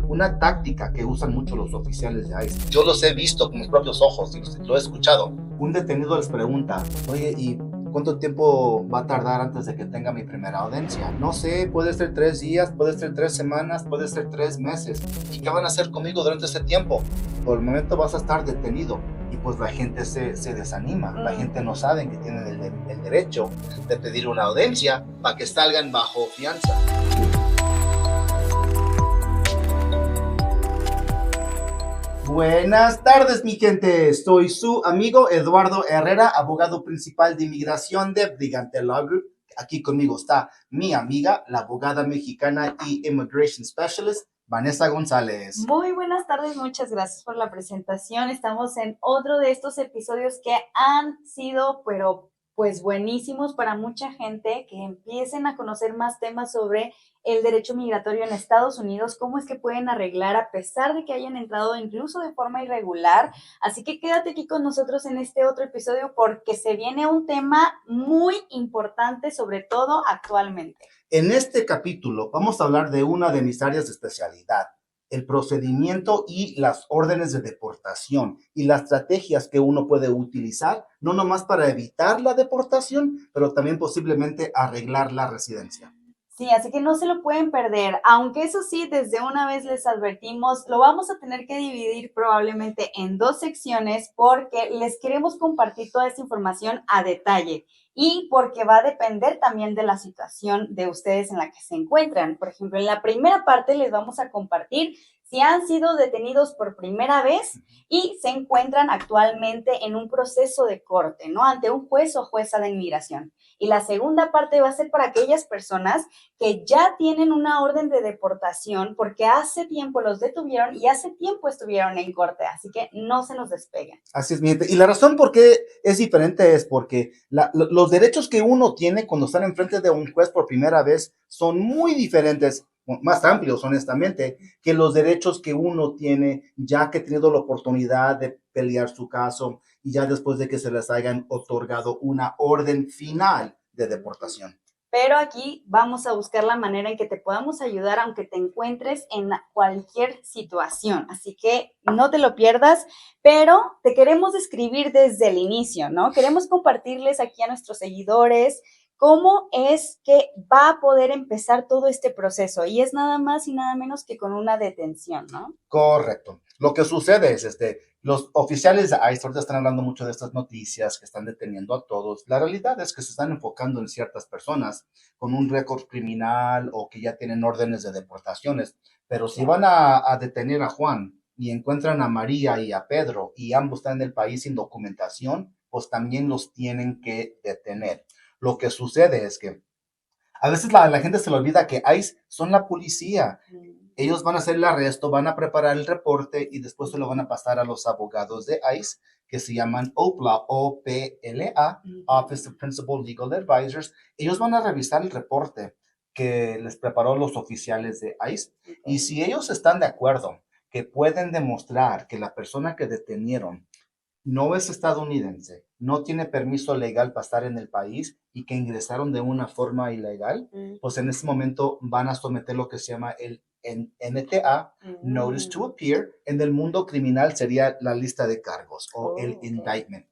una táctica que usan mucho los oficiales de ICE. Yo los he visto con mis propios ojos y lo he escuchado. Un detenido les pregunta, oye, ¿y cuánto tiempo va a tardar antes de que tenga mi primera audiencia? No sé, puede ser 3 días, puede ser 3 semanas, puede ser 3 meses. ¿Y qué van a hacer conmigo durante ese tiempo? Por el momento vas a estar detenido. Y pues la gente se desanima, la gente no sabe que tienen el derecho de pedir una audiencia para que salgan bajo fianza. Buenas tardes, mi gente. Soy su amigo Eduardo Herrera, abogado principal de inmigración de Brigante Law Group. Aquí conmigo está mi amiga, la abogada mexicana y Immigration Specialist, Vanessa González. Muy buenas tardes, muchas gracias por la presentación. Estamos en otro de estos episodios que han sido, pero pues buenísimos para mucha gente, que empiecen a conocer más temas sobre el derecho migratorio en Estados Unidos, cómo es que pueden arreglar a pesar de que hayan entrado incluso de forma irregular. Así que quédate aquí con nosotros en este otro episodio porque se viene un tema muy importante, sobre todo actualmente. En este capítulo vamos a hablar de una de mis áreas de especialidad, el procedimiento y las órdenes de deportación y las estrategias que uno puede utilizar, no nomás para evitar la deportación, pero también posiblemente arreglar la residencia. Sí, así que no se lo pueden perder, aunque eso sí, desde una vez les advertimos, lo vamos a tener que dividir probablemente en dos secciones porque les queremos compartir toda esta información a detalle y porque va a depender también de la situación de ustedes en la que se encuentran. Por ejemplo, en la primera parte les vamos a compartir si han sido detenidos por primera vez y se encuentran actualmente en un proceso de corte, ¿no? Ante un juez o jueza de inmigración. Y la segunda parte va a ser para aquellas personas que ya tienen una orden de deportación porque hace tiempo los detuvieron y hace tiempo estuvieron en corte, así que no se nos despeguen. Así es, mi gente. Y la razón por qué es diferente es porque los derechos que uno tiene cuando está enfrente de un juez por primera vez son muy diferentes, más amplios, honestamente, que los derechos que uno tiene ya que ha tenido la oportunidad de pelear su caso y ya después de que se les hayan otorgado una orden final de deportación. Pero aquí vamos a buscar la manera en que te podamos ayudar aunque te encuentres en cualquier situación. Así que no te lo pierdas, pero te queremos describir desde el inicio, ¿no? Queremos compartirles aquí a nuestros seguidores cómo es que va a poder empezar todo este proceso. Y es nada más y nada menos que con una detención, ¿no? Correcto. Lo que sucede es, los oficiales de ICE ahorita están hablando mucho de estas noticias que están deteniendo a todos. La realidad es que se están enfocando en ciertas personas con un récord criminal o que ya tienen órdenes de deportaciones. Pero si van a detener a Juan y encuentran a María y a Pedro y ambos están en el país sin documentación, pues también los tienen que detener. Lo que sucede es que a veces la gente se le olvida que ICE son la policía. Ellos van a hacer el arresto, van a preparar el reporte y después se lo van a pasar a los abogados de ICE, que se llaman OPLA, OPLA, Office of Principal Legal Advisors. Ellos van a revisar el reporte que les preparó los oficiales de ICE. Y si ellos están de acuerdo que pueden demostrar que la persona que detenieron no es estadounidense, no tiene permiso legal para estar en el país y que ingresaron de una forma ilegal, pues en ese momento van a someter lo que se llama el NTA, Notice to Appear. En el mundo criminal sería la lista de cargos o el indictment.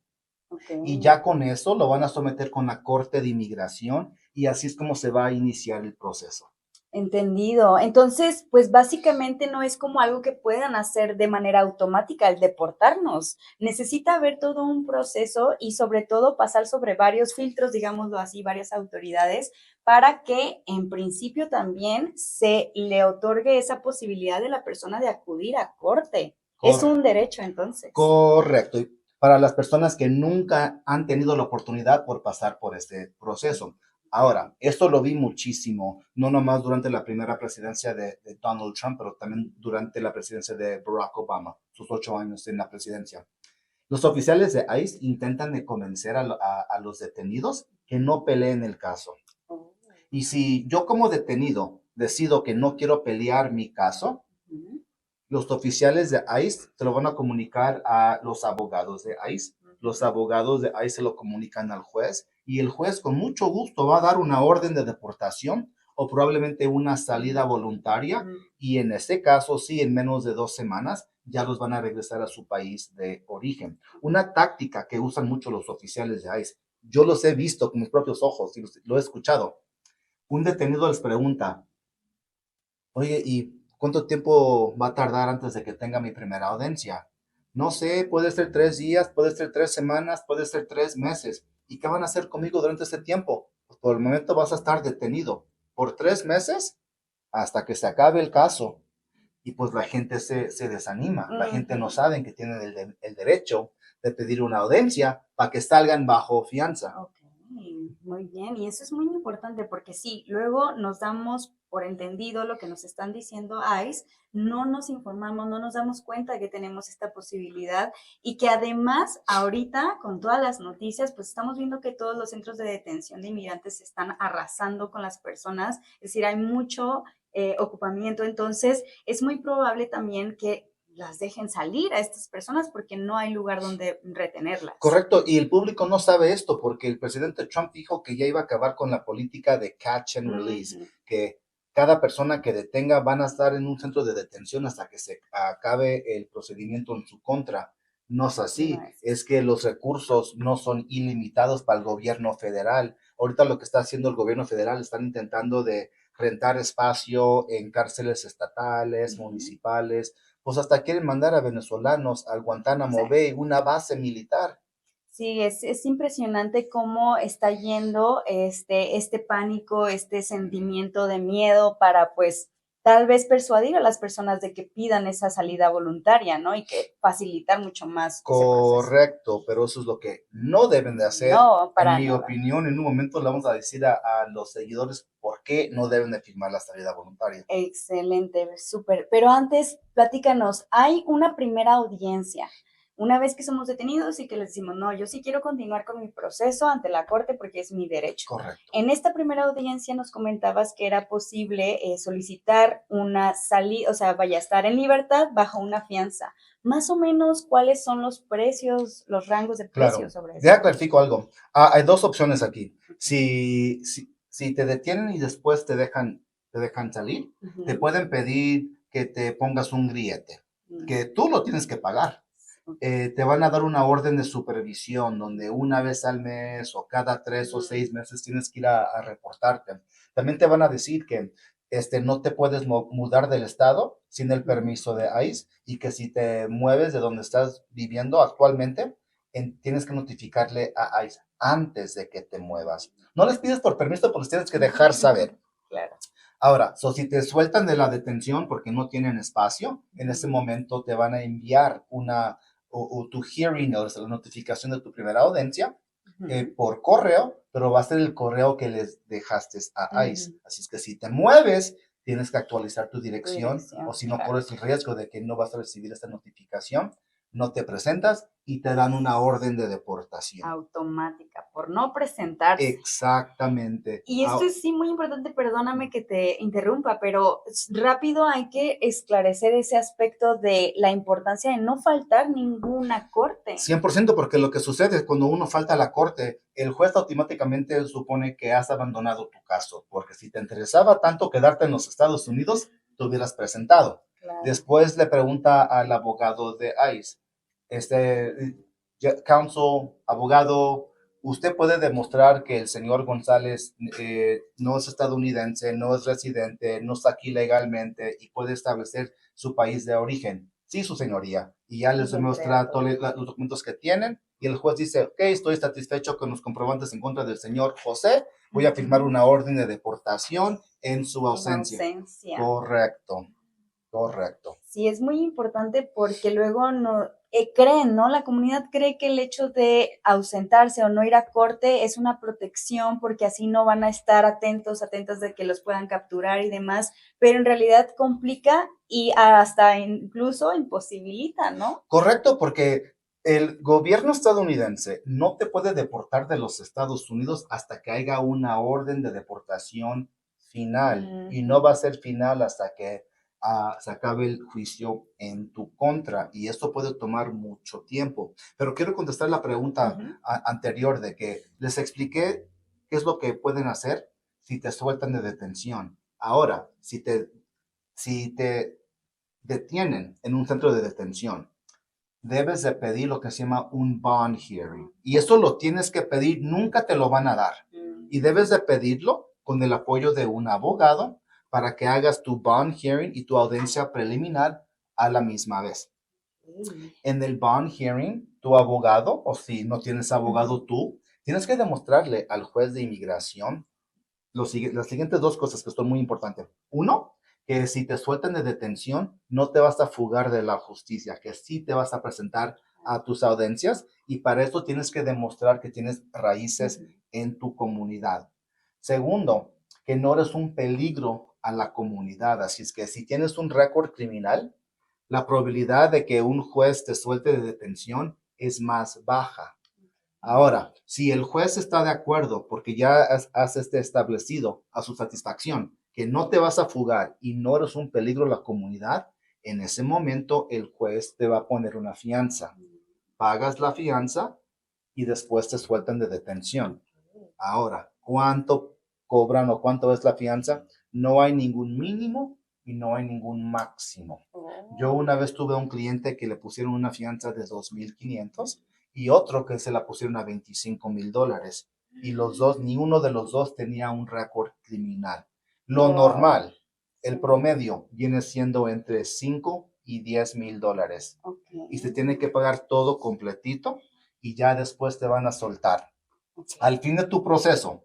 Y ya con eso lo van a someter con la Corte de Inmigración y así es como se va a iniciar el proceso. Entendido. Entonces, pues básicamente no es como algo que puedan hacer de manera automática el deportarnos. Necesita haber todo un proceso y sobre todo pasar sobre varios filtros, digámoslo así, varias autoridades, para que en principio también se le otorgue esa posibilidad de la persona de acudir a corte. Es un derecho entonces. Correcto. Y para las personas que nunca han tenido la oportunidad por pasar por este proceso. Ahora, esto lo vi muchísimo, no nomás durante la primera presidencia de Donald Trump, pero también durante la presidencia de Barack Obama, sus 8 años en la presidencia. Los oficiales de ICE intentan de convencer a los detenidos que no peleen el caso. Y si yo como detenido decido que no quiero pelear mi caso, los oficiales de ICE se lo van a comunicar a los abogados de ICE. Los abogados de ICE se lo comunican al juez y el juez con mucho gusto va a dar una orden de deportación o probablemente una salida voluntaria, y en ese caso, sí, en menos de 2 semanas ya los van a regresar a su país de origen. Una táctica que usan mucho los oficiales de ICE, yo los he visto con mis propios ojos y lo he escuchado. Un detenido les pregunta, oye, ¿y cuánto tiempo va a tardar antes de que tenga mi primera audiencia? No sé, puede ser 3 días, puede ser 3 semanas, puede ser 3 meses. ¿Y qué van a hacer conmigo durante ese tiempo? Pues por el momento vas a estar detenido por 3 meses hasta que se acabe el caso. Y pues la gente se desanima, la gente no Ujú. sabe que tienen el derecho de pedir una audiencia para que salgan bajo fianza. Ok, muy bien. Y eso es muy importante porque sí, luego nos damos por entendido lo que nos están diciendo ICE, no nos informamos, no nos damos cuenta de que tenemos esta posibilidad y que además ahorita con todas las noticias, pues estamos viendo que todos los centros de detención de inmigrantes se están arrasando con las personas, es decir, hay mucho ocupamiento, entonces es muy probable también que las dejen salir a estas personas porque no hay lugar donde retenerlas. Correcto, y el público no sabe esto porque el presidente Trump dijo que ya iba a acabar con la política de catch and release, Ujú. que cada persona que detenga van a estar en un centro de detención hasta que se acabe el procedimiento en su contra. No es No así, es es que los recursos no son ilimitados para el gobierno federal. Ahorita lo que está haciendo el gobierno federal, están intentando de rentar espacio en cárceles estatales, Ujú. municipales, pues hasta quieren mandar a venezolanos al Sí. Guantánamo Bay, una base militar. Sí, es impresionante cómo está yendo este pánico, este sentimiento de miedo para, pues, tal vez persuadir a las personas de que pidan esa salida voluntaria, ¿no? Y que facilitar mucho más ese proceso. Correcto, pero eso es lo que no deben de hacer. No, En para mi nada. opinión, en un momento le vamos a decir a los seguidores por qué no deben de firmar la salida voluntaria. Excelente, súper. Pero antes, platícanos, hay una primera audiencia. Una vez que somos detenidos y que les decimos, no, yo sí quiero continuar con mi proceso ante la corte porque es mi derecho. Correcto. En esta primera audiencia nos comentabas que era posible solicitar una salida, o sea, vaya a estar en libertad bajo una fianza. Más o menos, ¿cuáles son los precios, los rangos de precios Claro. sobre eso? Deja clarifico algo. Hay dos opciones aquí. Si te detienen y después te dejan salir, te Ujú. pueden pedir que te pongas un grillete, que tú lo tienes que pagar. Ok. Te van a dar una orden de supervisión donde una vez al mes o cada 3 o 6 meses tienes que ir a reportarte. También te van a decir que no te puedes mudar del estado sin el Ujú. permiso de ICE y que si te mueves de donde estás viviendo actualmente, tienes que notificarle a ICE antes de que te muevas. No les pides por permiso, pero les tienes que dejar saber. Claro. Ahora, si te sueltan de la detención porque no tienen espacio, en ese Ujú. momento te van a enviar o tu hearing notice, la notificación de tu primera audiencia, Ujú. por correo, pero va a ser el correo que les dejaste a ICE. Ujú. Así es que si te mueves, tienes que actualizar tu Tu dirección o dirección, si no claro. corres el riesgo de que no vas a recibir esta notificación, no te presentas y te dan una orden de deportación. Automática, por no presentarse. Exactamente. Y esto es sí muy importante, perdóname que te interrumpa, pero rápido hay que esclarecer ese aspecto de la importancia de no faltar ninguna corte. 100% porque lo que sucede es cuando uno falta a la corte, el juez automáticamente supone que has abandonado tu caso, porque si te interesaba tanto quedarte en los Estados Unidos, te hubieras presentado. Claro. Después le pregunta al abogado de ICE, counsel, abogado, usted puede demostrar que el señor González no es estadounidense, no es residente, no está aquí legalmente y puede establecer su país de origen. Sí, su señoría. Y ya Y les le entrega demuestra todo. todos los documentos que tienen y el juez dice, ok, estoy satisfecho con los comprobantes en contra del señor José, voy a firmar Ujú. una orden de deportación en su En ausencia. ausencia. Correcto, correcto. Sí, es muy importante porque luego no creen, ¿no? La comunidad cree que el hecho de ausentarse o no ir a corte es una protección porque así no van a estar atentos, atentas de que los puedan capturar y demás, pero en realidad complica y hasta incluso imposibilita, ¿no? Correcto, porque el gobierno estadounidense no te puede deportar de los Estados Unidos hasta que haya una orden de deportación final. Y no Ujú. va a ser final hasta que se acabe el juicio en tu contra. Y esto puede tomar mucho tiempo. Pero quiero contestar la pregunta Ujú. anterior de que les expliqué qué es lo que pueden hacer. si te sueltan de detención. Ahora, si te detienen en un centro de detención, debes de pedir lo que se llama un bond hearing. Y eso lo tienes que pedir, nunca te lo van a dar. Y debes de pedirlo con el apoyo de un abogado para que hagas tu bond hearing y tu audiencia preliminar a la misma vez. En el bond hearing, tu abogado, o si no tienes abogado tú, tienes que demostrarle al juez de inmigración las siguientes dos cosas que son muy importantes. Uno, que si te sueltan de detención, no te vas a fugar de la justicia, que sí te vas a presentar a tus audiencias y para eso tienes que demostrar que tienes raíces en tu comunidad. Segundo, que no eres un peligro a la comunidad, así es que si tienes un récord criminal, la probabilidad de que un juez te suelte de detención es más baja. Ahora, si el juez está de acuerdo, porque ya has establecido a su satisfacción que no te vas a fugar y no eres un peligro a la comunidad, en ese momento el juez te va a poner una fianza. Pagas la fianza y después te sueltan de detención. Ahora, ¿cuánto cobran o cuánto es la fianza? No hay ningún mínimo y no hay ningún máximo. Yo una vez tuve un cliente que le pusieron una fianza de 2,500 y otro que se la pusieron a $25,000. Y los dos, ni uno de los dos tenía un récord criminal. Lo normal, el promedio, viene siendo entre 5 y $10,000. Y se tiene que pagar todo completito y ya después te van a soltar. Al fin de tu proceso,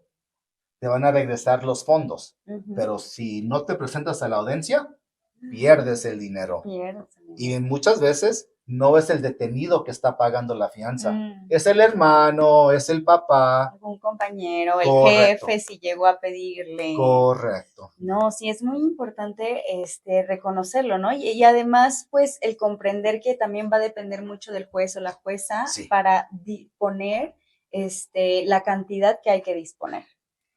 te van a regresar los fondos. Pero si no te presentas a la audiencia, pierdes el dinero. Y muchas veces no es el detenido que está pagando la fianza. Es el hermano, es el papá. Un compañero, el Correcto. jefe, si llegó a pedirle. Correcto. No, sí, es muy importante reconocerlo, ¿no? Y además, pues, el comprender que también va a depender mucho del juez o la jueza para disponer la cantidad que hay que disponer.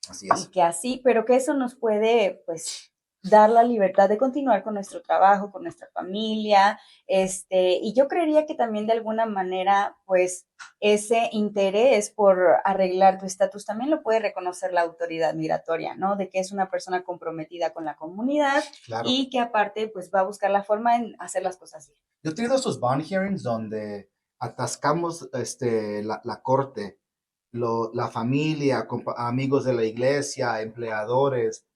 Así es. Y que así, pero que eso nos puede, pues, dar la libertad de continuar con nuestro trabajo, con nuestra familia, y yo creería que también de alguna manera, pues, ese interés por arreglar tu estatus también lo puede reconocer la autoridad migratoria, ¿no? De que es una persona comprometida con la comunidad y que aparte, pues, va a buscar la forma en hacer las cosas bien. Yo he tenido esos bond hearings donde atascamos la corte, la familia, amigos de la iglesia, empleadores,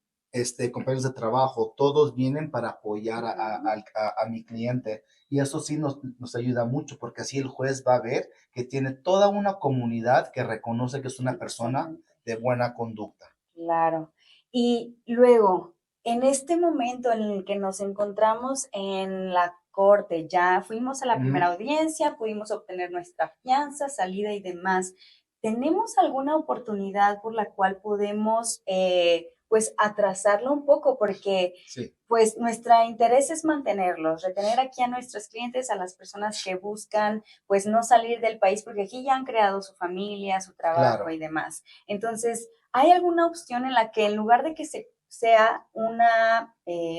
compañeros de trabajo, todos vienen para apoyar a mi cliente. Y eso sí nos ayuda mucho porque así el juez va a ver que tiene toda una comunidad que reconoce que es una persona de buena conducta. Claro. Y luego, en este momento en el que nos encontramos en la corte, ya fuimos a la primera audiencia, pudimos obtener nuestra fianza, salida y demás. ¿Tenemos alguna oportunidad por la cual podemos, pues, atrasarlo un poco? Porque, pues, nuestro interés es mantenerlos, retener aquí a nuestros clientes, a las personas que buscan, pues, no salir del país, porque aquí ya han creado su familia, su trabajo y demás. Entonces, ¿hay alguna opción en la que en lugar de que sea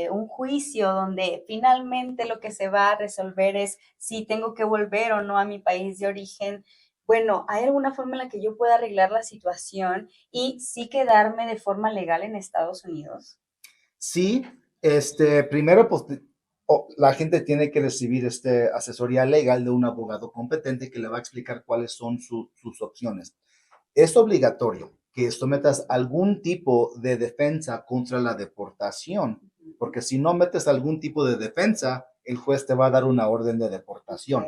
un juicio donde finalmente lo que se va a resolver es si tengo que volver o no a mi país de origen? Bueno, ¿hay alguna forma en la que yo pueda arreglar la situación y sí quedarme de forma legal en Estados Unidos? Sí, primero, pues, la gente tiene que recibir asesoría legal de un abogado competente que le va a explicar cuáles son sus opciones. Es obligatorio que sometas algún tipo de defensa contra la deportación, porque si no metes algún tipo de defensa, el juez te va a dar una orden de deportación.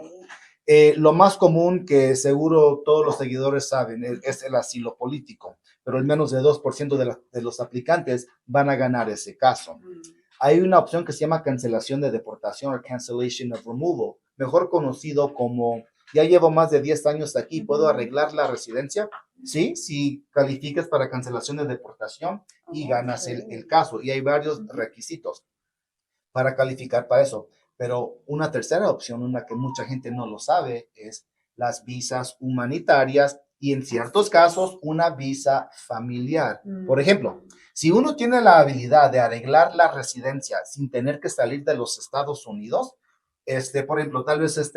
Lo más común que seguro todos los seguidores saben es el asilo político, pero el menos de 2% de los aplicantes van a ganar ese caso. Hay una opción que se llama cancelación de deportación o cancellation of removal, mejor conocido como ya llevo más de 10 años aquí, ¿puedo arreglar la residencia? Sí, si calificas para cancelación de deportación y ganas el caso. Y hay varios requisitos para calificar para eso. Pero una tercera opción, una que mucha gente no lo sabe, es las visas humanitarias y en ciertos casos una visa familiar. Por ejemplo, si uno tiene la habilidad de arreglar la residencia sin tener que salir de los Estados Unidos, por ejemplo, tal vez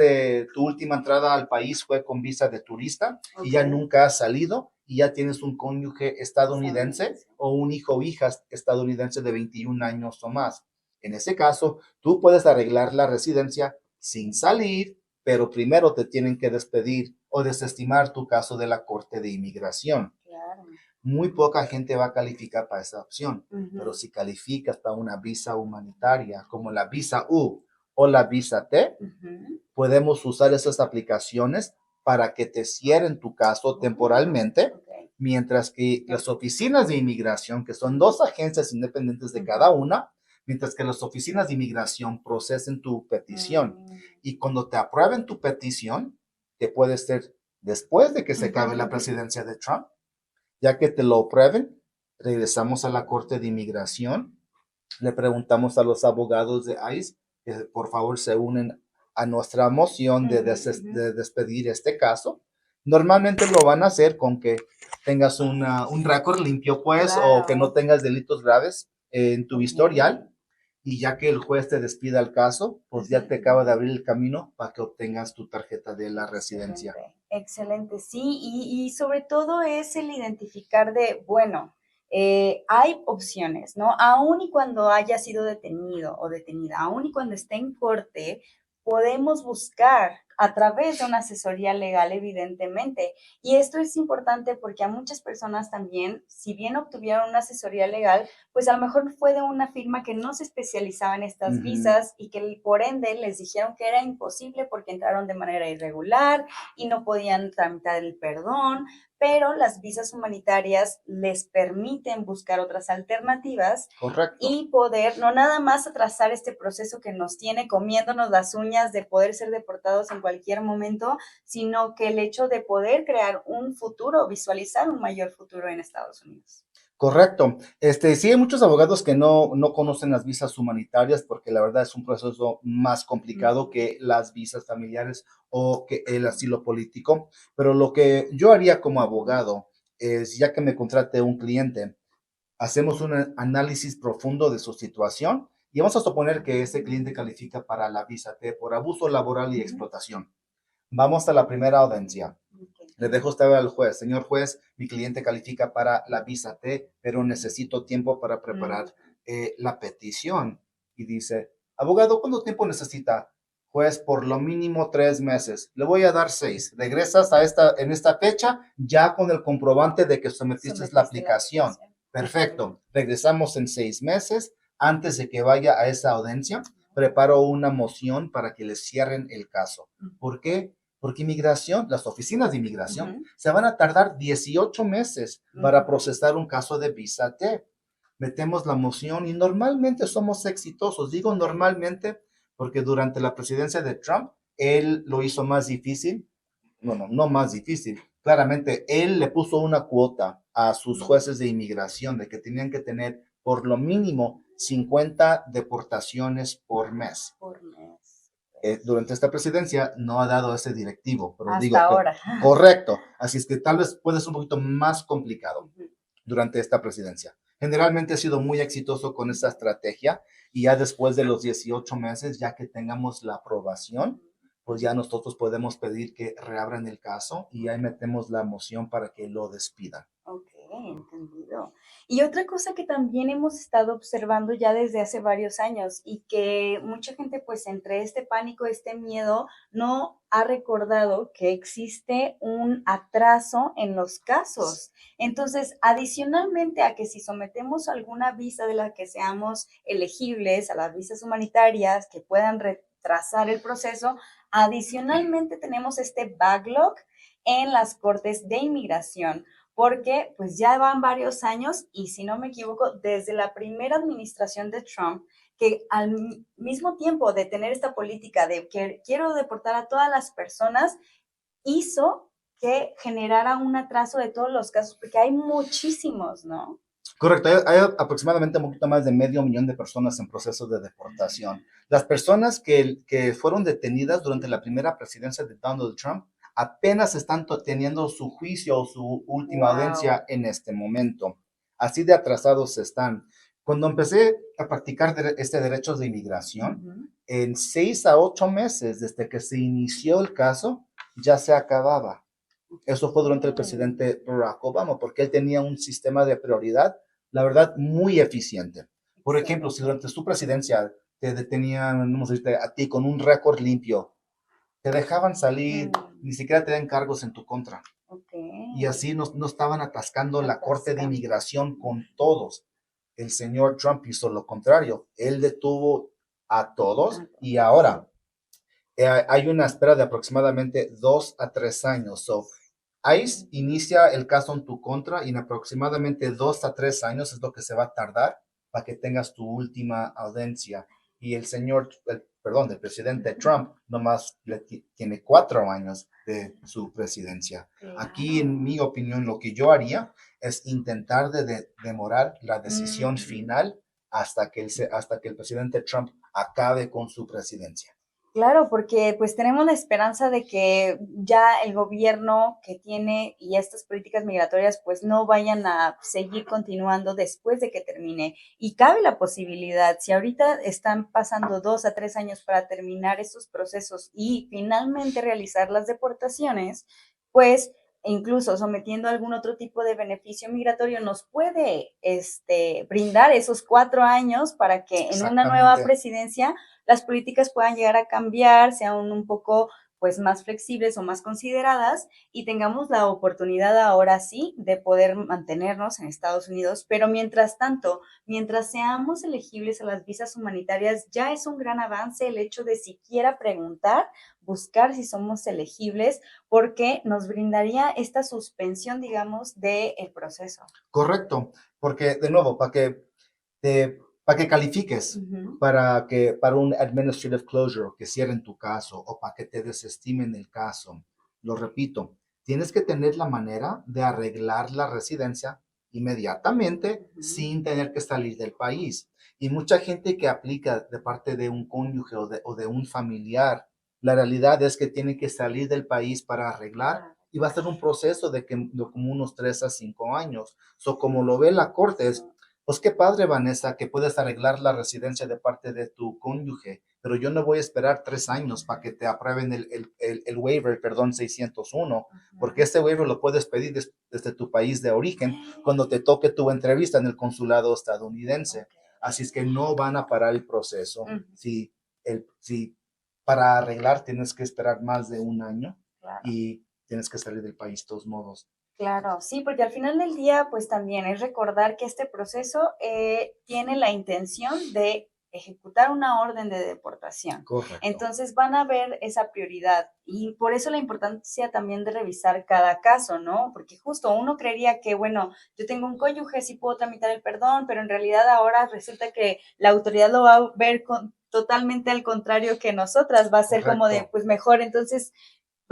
tu última entrada al país fue con visa de turista y ya nunca has salido y ya tienes un cónyuge estadounidense o un hijo o hija estadounidense de 21 años o más. En ese caso, tú puedes arreglar la residencia sin salir, pero primero te tienen que despedir o desestimar tu caso de la Corte de Inmigración. Claro. Muy poca gente va a calificar para esa opción, pero si calificas para una visa humanitaria como la visa U o la visa T, podemos usar esas aplicaciones para que te cierren tu caso temporalmente, mientras que las oficinas de inmigración, que son 2 agencias independientes de cada una, mientras que las oficinas de inmigración procesen tu petición. Y cuando te aprueben tu petición, que puede ser después de que se acabe la presidencia de Trump, ya que te lo aprueben, regresamos a la Corte de Inmigración, le preguntamos a los abogados de ICE que por favor se unen a nuestra moción de despedir este caso. Normalmente lo van a hacer con que tengas un récord limpio, pues, o que no tengas delitos graves en tu historial. Y ya que el juez te despida el caso, pues ya te acaba de abrir el camino para que obtengas tu tarjeta de la residencia. Excelente, sí, y sobre todo es el identificar de, bueno, hay opciones, ¿no? Aún y cuando haya sido detenido o detenida, aún y cuando esté en corte, podemos buscar a través de una asesoría legal, evidentemente. Y esto es importante porque a muchas personas también, si bien obtuvieron una asesoría legal, pues a lo mejor fue de una firma que no se especializaba en estas visas y que por ende les dijeron que era imposible porque entraron de manera irregular y no podían tramitar el perdón, pero las visas humanitarias les permiten buscar otras alternativas. Correcto. Y poder no nada más atrasar este proceso que nos tiene comiéndonos las uñas de poder ser deportados en cualquier momento, sino que el hecho de poder crear un futuro, visualizar un mayor futuro en Estados Unidos. Correcto. Sí hay muchos abogados que no conocen las visas humanitarias porque la verdad es un proceso más complicado que las visas familiares o que el asilo político. Pero lo que yo haría como abogado es, ya que me contrate un cliente, hacemos un análisis profundo de su situación y vamos a suponer que ese cliente califica para la visa T por abuso laboral y explotación. Vamos a la primera audiencia. Le dejo usted al juez. Señor juez, mi cliente califica para la visa T, pero necesito tiempo para preparar la petición. Y dice, abogado, ¿cuánto tiempo necesita? Juez, por lo mínimo 3 meses. Le voy a dar 6. Regresas en esta fecha ya con el comprobante de que sometiste la aplicación. Perfecto. Regresamos en 6 meses. Antes de que vaya a esa audiencia, preparo una moción para que le cierren el caso. ¿Por qué? Porque inmigración, las oficinas de inmigración, se van a tardar 18 meses para procesar un caso de visa T. Metemos la moción y normalmente somos exitosos. Digo normalmente porque durante la presidencia de Trump, él lo hizo más difícil. Bueno, no más difícil. Claramente, él le puso una cuota a sus jueces de inmigración de que tenían que tener por lo mínimo 50 deportaciones por mes. Durante esta presidencia no ha dado ese directivo, pero hasta ahora. Correcto. Así es que tal vez puede ser un poquito más complicado durante esta presidencia. Generalmente ha sido muy exitoso con esta estrategia y ya después de los 18 meses, ya que tengamos la aprobación, pues ya nosotros podemos pedir que reabran el caso y ahí metemos la moción para que lo despidan. Ok, entendido. Y otra cosa que también hemos estado observando ya desde hace varios años y que mucha gente pues entre este pánico, este miedo, no ha recordado que existe un atraso en los casos. Entonces, adicionalmente a que si sometemos alguna visa de la que seamos elegibles, a las visas humanitarias que puedan retrasar el proceso, adicionalmente tenemos este backlog en las cortes de inmigración, porque pues ya van varios años y si no me equivoco, desde la primera administración de Trump, que al mismo tiempo de tener esta política de que quiero deportar a todas las personas, hizo que generara un atraso de todos los casos, porque hay muchísimos, ¿no? Correcto, hay aproximadamente un poquito más de 500,000 de personas en proceso de deportación. Las personas que fueron detenidas durante la primera presidencia de Donald Trump apenas están teniendo su juicio o su última audiencia en este momento. Así de atrasados están. Cuando empecé a practicar este derecho de inmigración, en 6 a 8 meses desde que se inició el caso, ya se acababa. Eso fue durante el presidente Barack Obama, porque él tenía un sistema de prioridad, la verdad, muy eficiente. Por ejemplo, si Excelente. durante su presidencia te detenían, vamos a decirte, a ti con un récord limpio, te dejaban salir, Mm, ni siquiera te dan cargos en tu contra. ok. Y así no estaban atascando la Corte de Atascando. Inmigración con todos. El señor Trump hizo lo contrario. Él detuvo a todos Ah, y ahora hay una espera de aproximadamente 2 a 3 años. So, ICE inicia el caso en tu contra y en aproximadamente 2 a 3 años es lo que se va a tardar para que tengas tu última audiencia. Y el presidente Trump nomás tiene 4 años de su presidencia. Aquí, en claro. mi opinión, lo que yo haría es intentar demorar la decisión Mm. final hasta que el presidente Trump acabe con su presidencia. Claro, porque pues tenemos la esperanza de que ya el gobierno que tiene y estas políticas migratorias pues no vayan a seguir continuando después de que termine. Y cabe la posibilidad, si ahorita están pasando 2 a 3 años para terminar estos procesos y finalmente realizar las deportaciones, pues incluso sometiendo algún otro tipo de beneficio migratorio nos puede brindar esos 4 años para que en una nueva Exactamente. presidencia las políticas puedan llegar a cambiar, sean un poco pues más flexibles o más consideradas y tengamos la oportunidad ahora sí de poder mantenernos en Estados Unidos, pero mientras tanto, mientras seamos elegibles a las visas humanitarias, ya es un gran avance el hecho de siquiera preguntar, buscar si somos elegibles, porque nos brindaría esta suspensión, digamos, del proceso. Correcto, porque de nuevo, para que califiques Ujú. para un administrative closure, que cierren tu caso o para que te desestimen el caso, lo repito, tienes que tener la manera de arreglar la residencia inmediatamente Ujú. sin tener que salir del país. Y mucha gente que aplica de parte de un cónyuge o de un familiar, la realidad es que tiene que salir del país para arreglar Claro. y va a ser un proceso de como unos 3 a 5 años. So, como lo ve la corte, pues qué padre, Vanessa, que puedes arreglar la residencia de parte de tu cónyuge, pero yo no voy a esperar 3 años para que te aprueben el waiver, perdón, 601, porque Ujú. este waiver lo puedes pedir desde tu país de origen cuando te toque tu entrevista en el consulado estadounidense. Ok, Así es que no van a parar el proceso. ujú, Si para arreglar tienes que esperar más de un año claro. y tienes que salir del país de todos modos. Claro, sí, porque al final del día, pues también es recordar que este proceso tiene la intención de ejecutar una orden de deportación. Correcto. Entonces van a ver esa prioridad y por eso la importancia también de revisar cada caso, ¿no? Porque justo uno creería que, bueno, yo tengo un cónyuge, sí puedo tramitar el perdón, pero en realidad ahora resulta que la autoridad lo va a ver totalmente al contrario que nosotras, va a ser como de, Correcto. pues mejor, entonces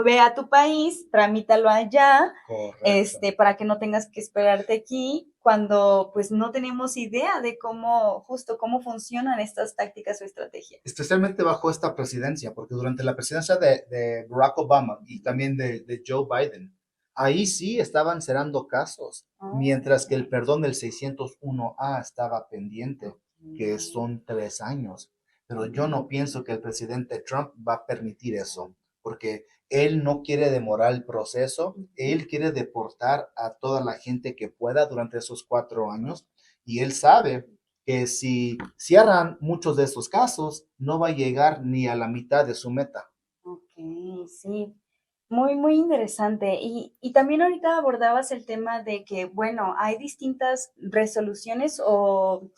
ve a tu país, tramítalo allá, Correcto. para que no tengas que esperarte aquí cuando pues no tenemos idea de cómo, justo cómo funcionan estas tácticas o estrategias. Especialmente bajo esta presidencia, porque durante la presidencia de Barack Obama y también de Joe Biden, ahí sí estaban cerrando casos, Oh, mientras que el perdón del 601A estaba pendiente, que ok. son 3 años. Pero yo no pienso que el presidente Trump va a permitir eso, porque él no quiere demorar el proceso, Ujú. él quiere deportar a toda la gente que pueda durante esos 4 años, y él sabe que si cierran muchos de estos casos, no va a llegar ni a la mitad de su meta. Ok, sí. Muy, muy interesante. Y también ahorita abordabas el tema de que, bueno, hay distintas resoluciones o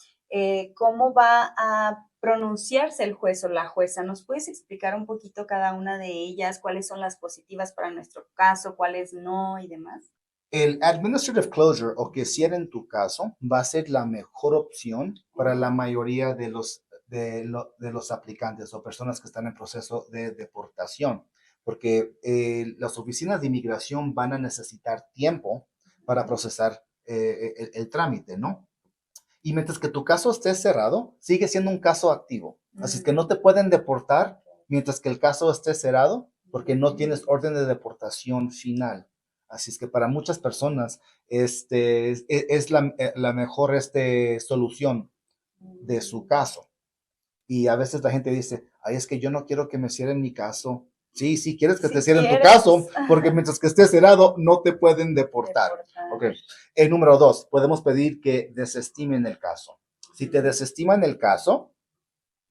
cómo va a pronunciarse el juez o la jueza. ¿Nos puedes explicar un poquito cada una de ellas? ¿Cuáles son las positivas para nuestro caso? ¿Cuáles no? Y demás. El administrative closure o que cierren tu caso va a ser la mejor opción para la Oh, mayoría de los aplicantes o personas que están en proceso de deportación, porque las oficinas de inmigración van a necesitar tiempo para ujú, procesar el trámite, ¿no? Y mientras que tu caso esté cerrado, sigue siendo un caso activo. Así es que no te pueden deportar ok, mientras que el caso esté cerrado porque no ujú, tienes orden de deportación final. Así es que para muchas personas es la mejor solución de su mm, caso. Y a veces la gente dice, ay, es que yo no quiero que me cierren mi caso Sí, sí, quieres que Si te cierren tu quieres. caso, porque mientras que esté cerrado no te pueden deportar. Ok. Número 2, podemos pedir que desestimen el caso. Si te desestiman el caso,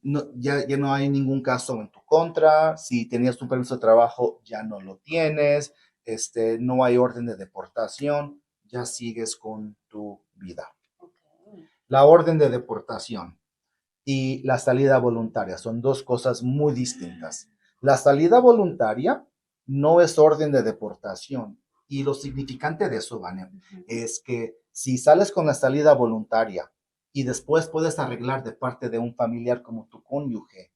ya no hay ningún caso en tu contra. Si tenías un permiso de trabajo, ya no lo tienes. No hay orden de deportación. Ya sigues con tu vida. La orden de deportación y la salida voluntaria son dos cosas muy distintas. La salida voluntaria no es orden de deportación. Y lo significante de eso, Vania, es que si sales con la salida voluntaria y después puedes arreglar de parte de un familiar como tu cónyuge,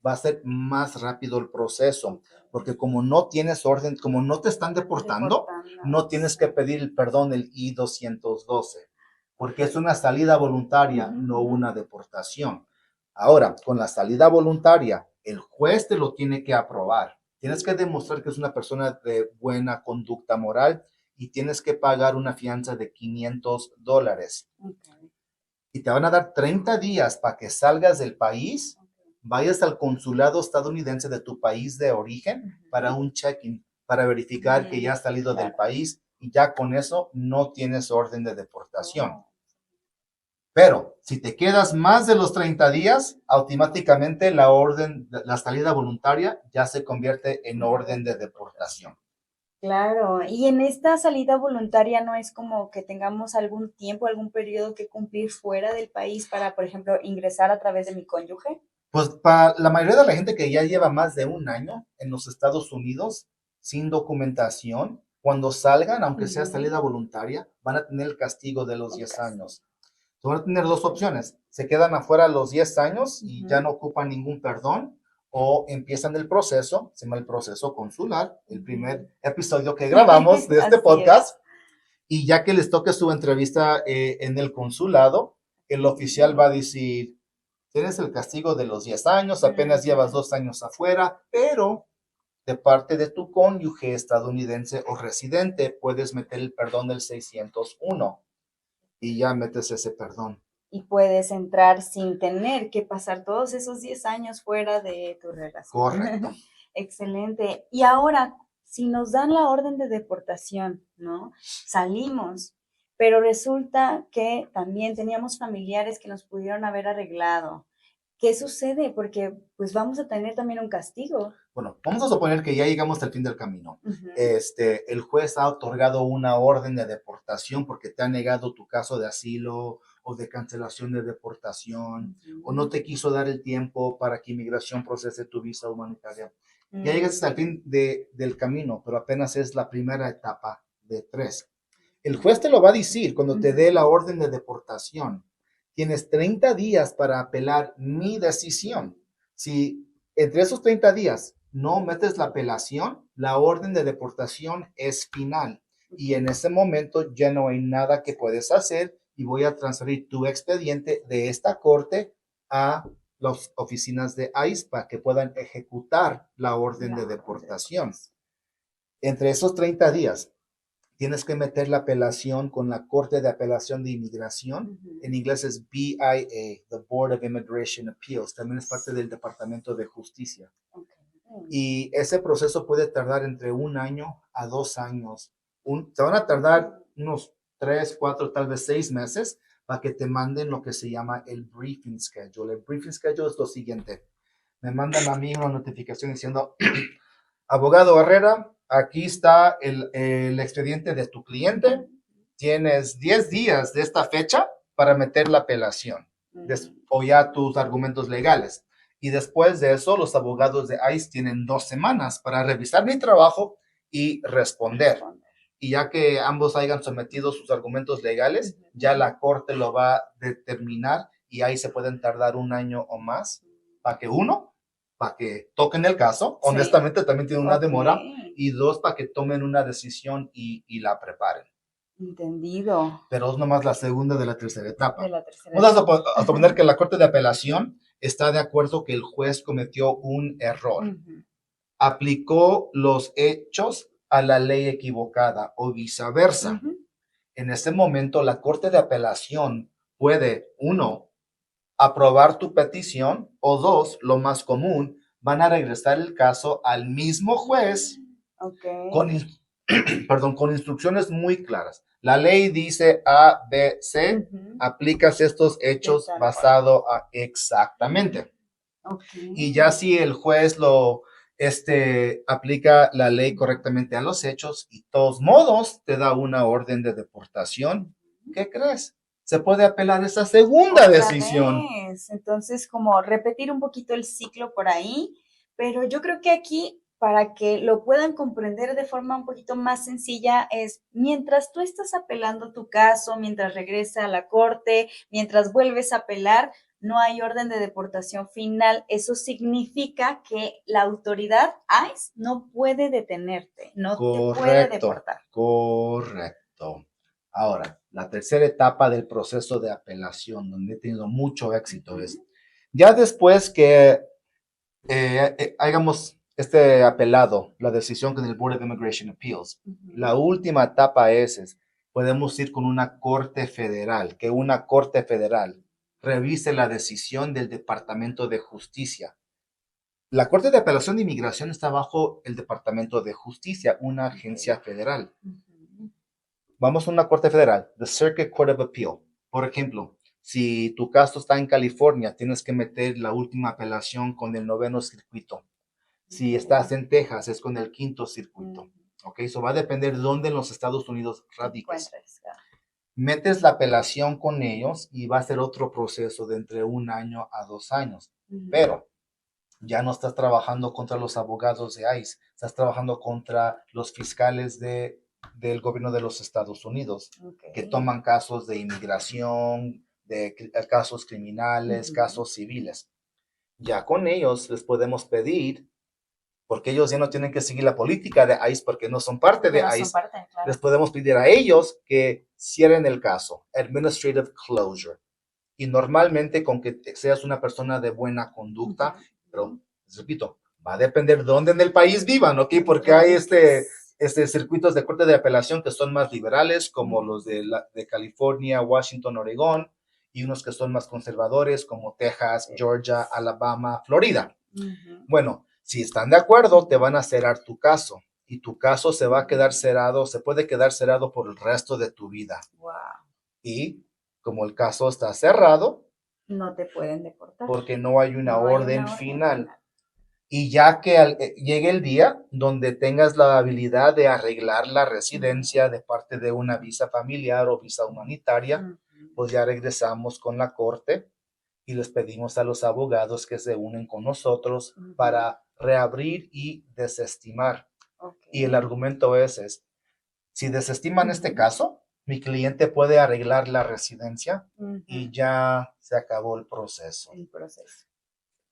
va a ser más rápido el proceso, porque como no tienes orden, como no te están deportando, no tienes que pedir el perdón, el I-212, porque es una salida voluntaria, no una deportación. Ahora, con la salida voluntaria, el juez te lo tiene que aprobar. Tienes que demostrar que es una persona de buena conducta moral y tienes que pagar una fianza de $500. Y te van a dar 30 días para que salgas del país, vayas al consulado estadounidense de tu país de origen para un check-in, para verificar que ya has salido del país y ya con eso no tienes orden de deportación. Pero si te quedas más de los 30 días, automáticamente la salida voluntaria ya se convierte en orden de deportación. Claro, y en esta salida voluntaria no es como que tengamos algún tiempo, algún periodo que cumplir fuera del país para, por ejemplo, ingresar a través de mi cónyuge. Pues para la mayoría de la gente que ya lleva más de un año en los Estados Unidos sin documentación, cuando salgan, aunque sea salida voluntaria, van a tener el castigo de los 10 años. Van a tener dos opciones. Se quedan afuera los 10 años y ya no ocupan ningún perdón, o empiezan el proceso, se llama el proceso consular, el primer episodio que grabamos de este podcast, y ya que les toque su entrevista en el consulado, el oficial va a decir, tienes el castigo de los 10 años, apenas llevas 2 años afuera, pero de parte de tu cónyuge estadounidense o residente, puedes meter el perdón del 601 y ya metes ese perdón. Y puedes entrar sin tener que pasar todos esos 10 años fuera de tu relación. Correcto. Excelente. Y ahora, si nos dan la orden de deportación, ¿no? Salimos, pero resulta que también teníamos familiares que nos pudieron haber arreglado. ¿Qué sucede? Porque pues vamos a tener también un castigo. Bueno, vamos a suponer que ya llegamos hasta el fin del camino. El juez ha otorgado una orden de deportación porque te ha negado tu caso de asilo o de cancelación de deportación, o no te quiso dar el tiempo para que inmigración procese tu visa humanitaria. Ya llegas hasta el fin del camino, pero apenas es la primera etapa de 3. El juez te lo va a decir cuando te dé la orden de deportación. Tienes 30 días para apelar mi decisión. Si entre esos 30 días no metes la apelación, la orden de deportación es final. Y en ese momento ya no hay nada que puedes hacer y voy a transferir tu expediente de esta corte a las oficinas de ICE para que puedan ejecutar la orden de deportación. Entre esos 30 días, tienes que meter la apelación con la Corte de Apelación de Inmigración. En inglés es BIA, the Board of Immigration Appeals. También es parte del Departamento de Justicia. Y ese proceso puede tardar entre 1 año a 2 años. Te van a tardar unos 3, 4, tal vez 6 meses para que te manden lo que se llama el briefing schedule. El briefing schedule es lo siguiente. Me mandan a mí una notificación diciendo, abogado Herrera, aquí está el expediente de tu cliente. Tienes 10 días de esta fecha para meter la apelación o ya tus argumentos legales. Y después de eso, los abogados de ICE tienen 2 semanas para revisar mi trabajo y responder. Y ya que ambos hayan sometido sus argumentos legales, ya la corte lo va a determinar y ahí se pueden tardar 1 año o más para que toquen el caso. Sí. Honestamente, también tiene una demora. Y 2, para que tomen una decisión y la preparen. Entendido. Pero es nomás la segunda de la tercera etapa. Vamos a suponer que la Corte de Apelación está de acuerdo que el juez cometió un error. Aplicó los hechos a la ley equivocada o viceversa. En ese momento, la Corte de Apelación puede, 1, aprobar tu petición, o 2, lo más común, van a regresar el caso al mismo juez Ok. con, perdón, con instrucciones muy claras. La ley dice A, B, C, Ujú. aplicas estos De hechos tal forma. basado a exactamente. Ok. Y ya si el juez aplica la ley correctamente a los hechos y todos modos te da una orden de deportación, ¿qué crees? Se puede apelar esa segunda Otra decisión. vez. Entonces, como repetir un poquito el ciclo por ahí, pero yo creo que aquí, para que lo puedan comprender de forma un poquito más sencilla, es mientras tú estás apelando tu caso, mientras regresa a la corte, mientras vuelves a apelar, no hay orden de deportación final. Eso significa que la autoridad ICE no puede detenerte, no te puede Correcto, deportar. correcto. Ahora, la tercera etapa del proceso de apelación, donde he tenido mucho éxito, es Ujú. ya después que hagamos este apelado, la decisión con el Board of Immigration Appeals, la Ujú. última etapa es podemos ir con una corte federal, que una corte federal revise la decisión del Departamento de Justicia. La Corte de Apelación de Inmigración está bajo el Departamento de Justicia, una agencia Ok. federal. Ujú. Vamos a una corte federal, the Circuit Court of Appeal. Por ejemplo, si tu caso está en California, tienes que meter la última apelación con el noveno circuito. Si estás Ok. en Texas, es con el quinto circuito. Ujú. Ok, eso va a depender de dónde en los Estados Unidos Te radiques. encuentras. Metes la apelación con ellos y va a ser otro proceso de entre 1 año a 2 años. Ujú. Pero ya no estás trabajando contra los abogados de ICE, estás trabajando contra los fiscales del gobierno de los Estados Unidos, Ok. que toman casos de inmigración, de casos criminales, Ujú. casos civiles. Ya con ellos les podemos pedir, porque ellos ya no tienen que seguir la política de ICE porque no son parte Porque de no son ICE, parte, les claro. podemos pedir a ellos que cierren el caso, administrative closure. Y normalmente con que seas una persona de buena conducta, pero Ujú. les repito, va a depender dónde en el país vivan, ¿ok? Porque hay Radiques. circuitos de corte de apelación que son más liberales, como los Ujú. de California, Washington, Oregón, y unos que son más conservadores, como Texas, Georgia, Alabama, Florida. Ujú. Bueno, si están de acuerdo, te van a cerrar tu caso y tu caso se va a quedar cerrado, se puede quedar cerrado por el resto de tu vida. Wow. Y como el caso está cerrado, No te pueden deportar. porque no hay una No hay orden una orden final. final. Y ya que llegue el día donde tengas la habilidad de arreglar la Ujú. residencia de parte de una visa familiar o visa humanitaria, Ujú. pues ya regresamos con la corte y les pedimos a los abogados que se unen con nosotros Ujú. para reabrir y desestimar. Ok. Y el argumento es si desestiman este Ujú. caso, mi cliente puede arreglar la residencia y Ujú. ya se acabó el proceso. El proceso.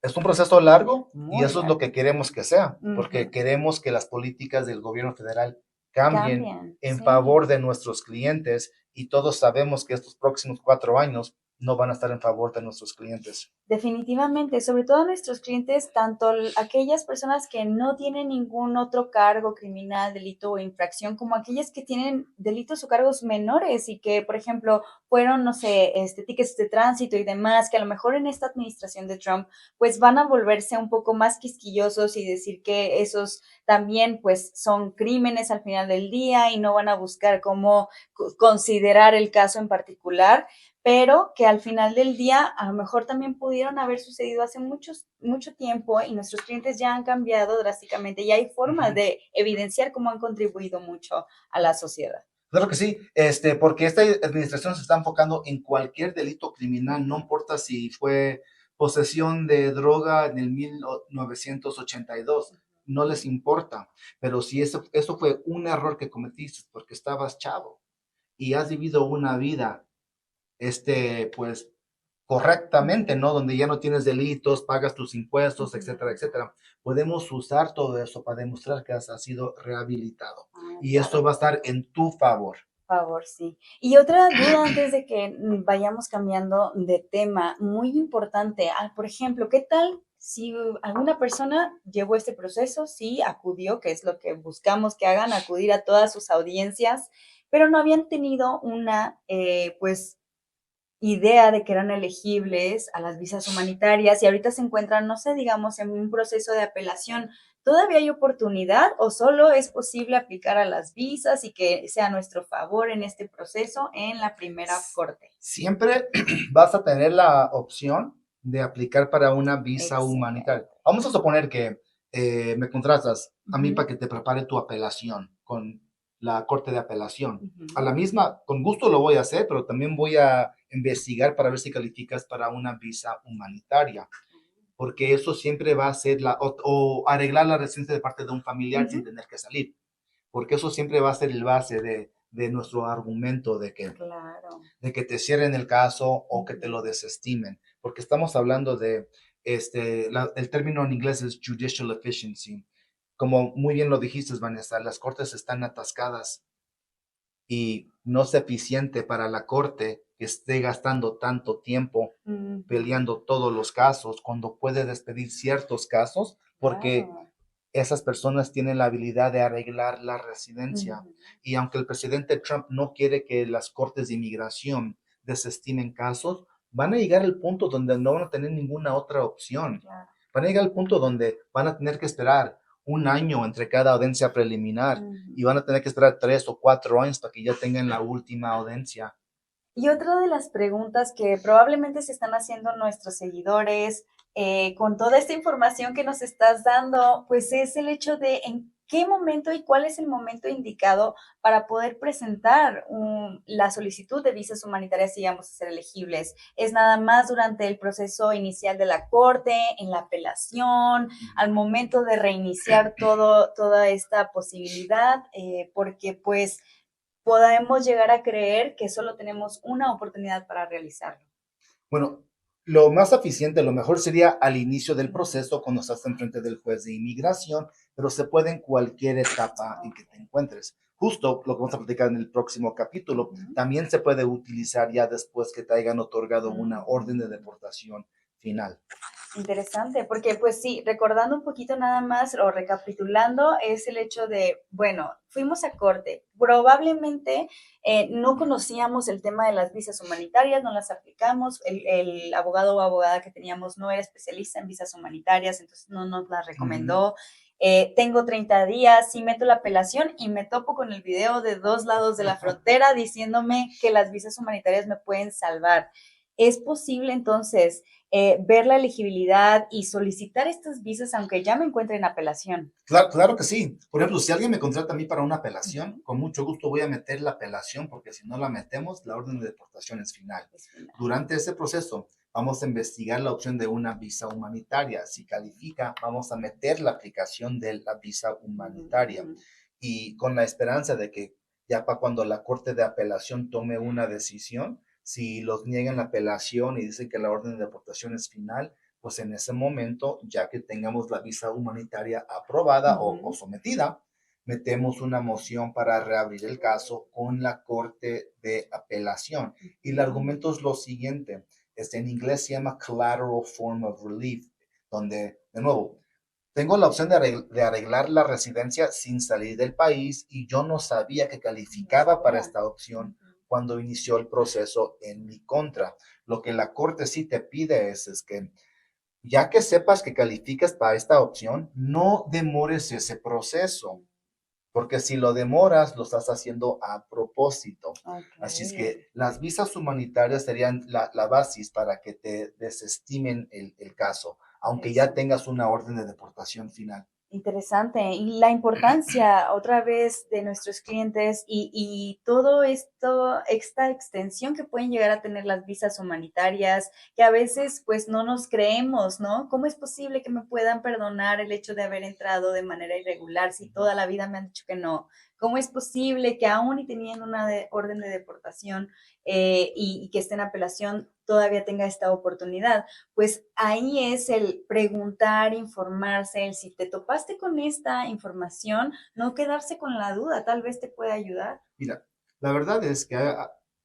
Es un proceso largo y Muy eso es lo largo. que queremos que sea, porque Ujú. queremos que las políticas del gobierno federal cambien Cambian, en sí. favor de nuestros clientes y todos sabemos que estos próximos 4 años no van a estar en favor de nuestros clientes. Definitivamente, sobre todo a nuestros clientes, tanto aquellas personas que no tienen ningún otro cargo criminal, delito o infracción, como aquellas que tienen delitos o cargos menores y que, por ejemplo, fueron, no sé, tickets de tránsito y demás, que a lo mejor en esta administración de Trump, pues van a volverse un poco más quisquillosos y decir que esos también, pues, son crímenes al final del día y no van a buscar cómo considerar el caso en particular, pero que al final del día a lo mejor también pudieron haber sucedido hace mucho tiempo y nuestros clientes ya han cambiado drásticamente y hay formas Ujú. de evidenciar cómo han contribuido mucho a la sociedad. Claro que sí, porque esta administración se está enfocando en cualquier delito criminal, no importa si fue posesión de droga en el 1982, no les importa, pero si eso fue un error que cometiste porque estabas chavo y has vivido una vida, pues correctamente, Ujú. ¿no? Donde ya no tienes delitos, pagas tus impuestos, etcétera, Ujú. etcétera. Podemos usar todo eso para demostrar que has sido rehabilitado Ah, y esto claro. va a estar en tu favor. Favor, sí. Y otra duda antes de que vayamos cambiando de tema, muy importante, por ejemplo, ¿qué tal si alguna persona llevó este proceso, sí, acudió, que es lo que buscamos que hagan, acudir a todas sus audiencias, pero no habían tenido una, pues, idea de que eran elegibles a las visas humanitarias y ahorita se encuentran, no sé, digamos, en un proceso de apelación. ¿Todavía hay oportunidad o solo es posible aplicar a las visas y que sea a nuestro favor en este proceso en la primera corte? Siempre vas a tener la opción de aplicar para una visa humanitaria. Excelente. Vamos a suponer que me contratas a mí para Ujú, que te prepare tu apelación con la Corte de Apelación. A ujú. la misma, con gusto lo voy a hacer, pero también voy a investigar para ver si calificas para una visa humanitaria, porque eso siempre va a ser o arreglar la residencia de parte de un familiar sin Ujú, tener que salir, porque eso siempre va a ser el base de nuestro argumento claro. de que te cierren el caso o que te Ujú. lo desestimen, porque estamos hablando de, el término en inglés es judicial efficiency. Como muy bien lo dijiste, Vanessa, las cortes están atascadas y no es eficiente para la corte que esté gastando tanto tiempo Ujú, peleando todos los casos cuando puede despedir ciertos casos porque claro. esas personas tienen la habilidad de arreglar la residencia. Ujú, Y aunque el presidente Trump no quiere que las cortes de inmigración desestimen casos, van a llegar al punto donde no van a tener ninguna otra opción. claro. Van a llegar al punto donde van a tener que esperar un año entre cada audiencia preliminar y Ujú. van a tener que esperar 3 o 4 años para que ya tengan la última audiencia. Y otra de las preguntas que probablemente se están haciendo nuestros seguidores con toda esta información que nos estás dando, pues es el hecho de en qué momento y cuál es el momento indicado para poder presentar la solicitud de visas humanitarias si vamos a ser elegibles. ¿Es nada más durante el proceso inicial de la corte, en la apelación, al momento de reiniciar toda esta posibilidad? Porque pues podemos llegar a creer que solo tenemos una oportunidad para realizarlo. Bueno, lo más eficiente, lo mejor sería al inicio del Mm, proceso, cuando estás enfrente del juez de inmigración, pero se puede en cualquier etapa en que te ok. encuentres. Justo lo que vamos a platicar en el próximo capítulo, Ujú, también se puede utilizar ya después que te hayan otorgado una orden de ujú. deportación final. Interesante, porque pues sí, recordando un poquito nada más o recapitulando, es el hecho de, bueno, fuimos a corte, probablemente no conocíamos el tema de las visas humanitarias, no las aplicamos, el abogado o abogada que teníamos no era especialista en visas humanitarias, entonces no nos las Ujú. recomendó. Tengo 30 días, sí meto la apelación y me topo con el video de dos lados de la frontera diciéndome que las visas humanitarias me pueden salvar. ¿Es posible entonces ver la elegibilidad y solicitar estas visas aunque ya me encuentre en apelación? Claro, claro que sí. Por ejemplo, si alguien me contrata a mí para una apelación, Ujú, con mucho gusto voy a meter la apelación, porque si no la metemos, la orden de deportación es final. es final. Durante ese proceso, vamos a investigar la opción de una visa humanitaria. Si califica, vamos a meter la aplicación de la visa Ujú, humanitaria. ujú, Y con la esperanza de que ya para cuando la Corte de Apelación tome una decisión, si los niegan la apelación y dicen que la orden de deportación es final, pues en ese momento, ya que tengamos la visa humanitaria aprobada o ujú, sometida, metemos una moción para reabrir el caso con la Corte de Apelación. Y el ujú. argumento es lo siguiente, en inglés se llama collateral form of relief, donde, de nuevo, tengo la opción de arreglar la residencia sin salir del país y yo no sabía que No calificaba para sabía. esta opción Ujú. cuando inició el proceso en mi contra. Lo que la corte sí te pide es que ya que sepas que calificas para esta opción, no demores ese proceso, porque si lo demoras, lo estás haciendo a propósito. Ok. Así es que las visas humanitarias serían la base para que te desestimen el caso, aunque ya Interesante. tengas una orden de deportación final. Interesante. Y la importancia otra vez de nuestros clientes y todo esto, esta extensión que pueden llegar a tener las visas humanitarias, que a veces pues no nos creemos, ¿no? ¿Cómo es posible que me puedan perdonar el hecho de haber entrado de manera irregular si toda la vida me han dicho que no? ¿Cómo es posible que aún y teniendo una orden de deportación y que esté en apelación, todavía tenga esta oportunidad? Pues ahí es el preguntar, informarse, el si te topaste con esta información, no quedarse con la duda, tal vez te pueda ayudar. Mira, la verdad es que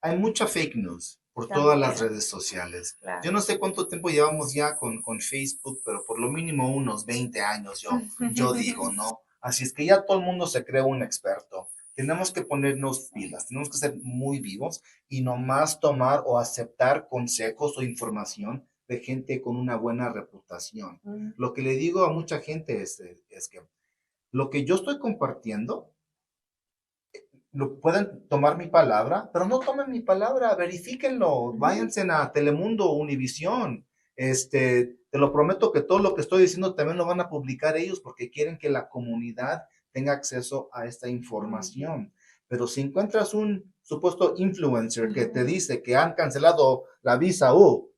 hay mucha fake news por todas las También, redes sociales. Yo claro. no sé cuánto tiempo llevamos ya con Facebook, pero por lo mínimo unos 20 años, yo digo, ¿no? Así es que ya todo el mundo se cree un experto. tenemos que ponernos pilas, tenemos que ser muy vivos y nomás tomar o aceptar consejos o información de gente con una buena reputación. Lo que le digo a mucha gente es que lo que yo estoy compartiendo, pueden tomar mi palabra, pero no tomen mi palabra, verifíquenlo, váyanse a Telemundo, Univisión. Te lo prometo que todo lo que estoy diciendo también lo van a publicar ellos porque quieren que la comunidad tenga acceso a esta información. Pero si encuentras un supuesto influencer que te dice que han cancelado la visa U,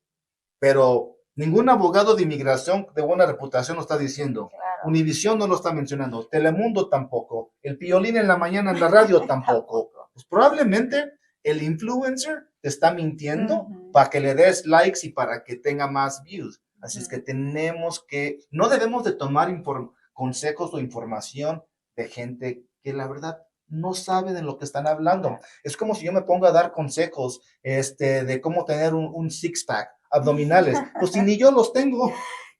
pero ningún abogado de inmigración de buena reputación lo está diciendo. Claro. Univisión no lo está mencionando, Telemundo tampoco, el Piolín en la mañana en la radio tampoco. Pues probablemente el influencer te está mintiendo para que le des likes y para que tenga más views. Así es que no debemos de tomar consejos o información de gente que la verdad no sabe de lo que están hablando. Es como si yo me ponga a dar consejos de cómo tener un six-pack abdominales, pues si ni yo los tengo.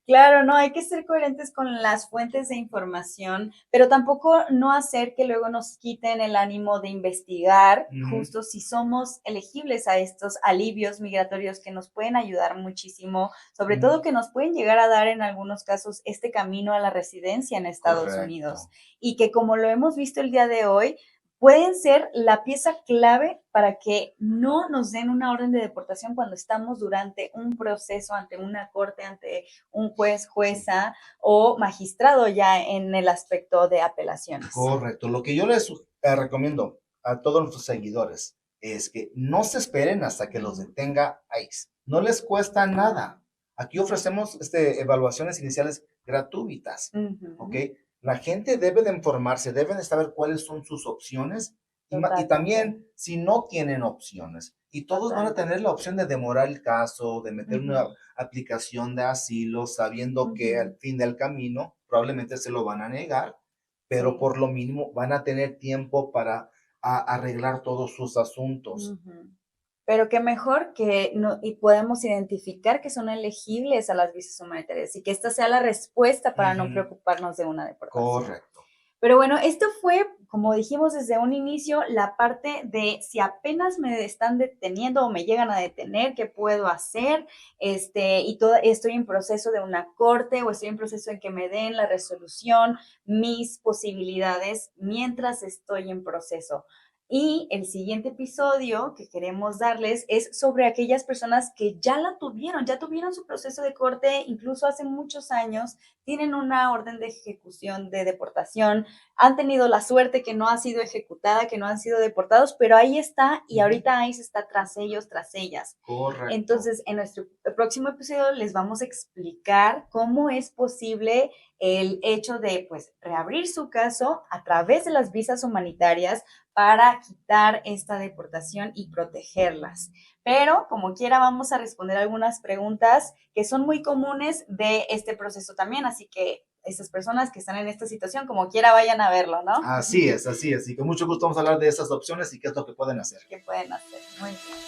Claro, no, hay que ser coherentes con las fuentes de información, pero tampoco no hacer que luego nos quiten el ánimo de investigar justo si somos elegibles a estos alivios migratorios que nos pueden ayudar muchísimo, sobre todo que nos pueden llegar a dar en algunos casos este camino a la residencia en Estados Unidos y que como lo hemos visto el día de hoy, pueden ser la pieza clave para que no nos den una orden de deportación cuando estamos durante un proceso ante una corte, ante un juez, jueza o magistrado ya en el aspecto de apelaciones. Correcto. Lo que yo les recomiendo a todos nuestros seguidores es que no se esperen hasta que los detenga ICE. No les cuesta nada. Aquí ofrecemos evaluaciones iniciales gratuitas, ¿ok? La gente debe de informarse, deben de saber cuáles son sus opciones y también si no tienen opciones. Y todos van a tener la opción de demorar el caso, de meter una aplicación de asilo, sabiendo que al fin del camino probablemente se lo van a negar, pero por lo mínimo van a tener tiempo para arreglar todos sus asuntos. Pero qué mejor que y podemos identificar que son elegibles a las visas humanitarias y que esta sea la respuesta para no preocuparnos de una deportación. Correcto. Pero bueno, esto fue, como dijimos desde un inicio, la parte de si apenas me están deteniendo o me llegan a detener, ¿qué puedo hacer? Estoy en proceso de una corte o estoy en proceso de que me den la resolución, mis posibilidades mientras estoy en proceso. Y el siguiente episodio que queremos darles es sobre aquellas personas que ya tuvieron su proceso de corte, incluso hace muchos años, tienen una orden de ejecución de deportación, han tenido la suerte que no ha sido ejecutada, que no han sido deportados, pero ahí está y ahorita ICE está tras ellos, tras ellas. Correcto. Entonces, en nuestro próximo episodio les vamos a explicar cómo es posible el hecho de, pues, reabrir su caso a través de las visas humanitarias para quitar esta deportación y protegerlas. Pero, como quiera, vamos a responder algunas preguntas que son muy comunes de este proceso también, así que esas personas que están en esta situación, como quiera, vayan a verlo, ¿no? Así es, y con mucho gusto vamos a hablar de esas opciones y qué es lo que pueden hacer. ¿Qué pueden hacer? Muy bien.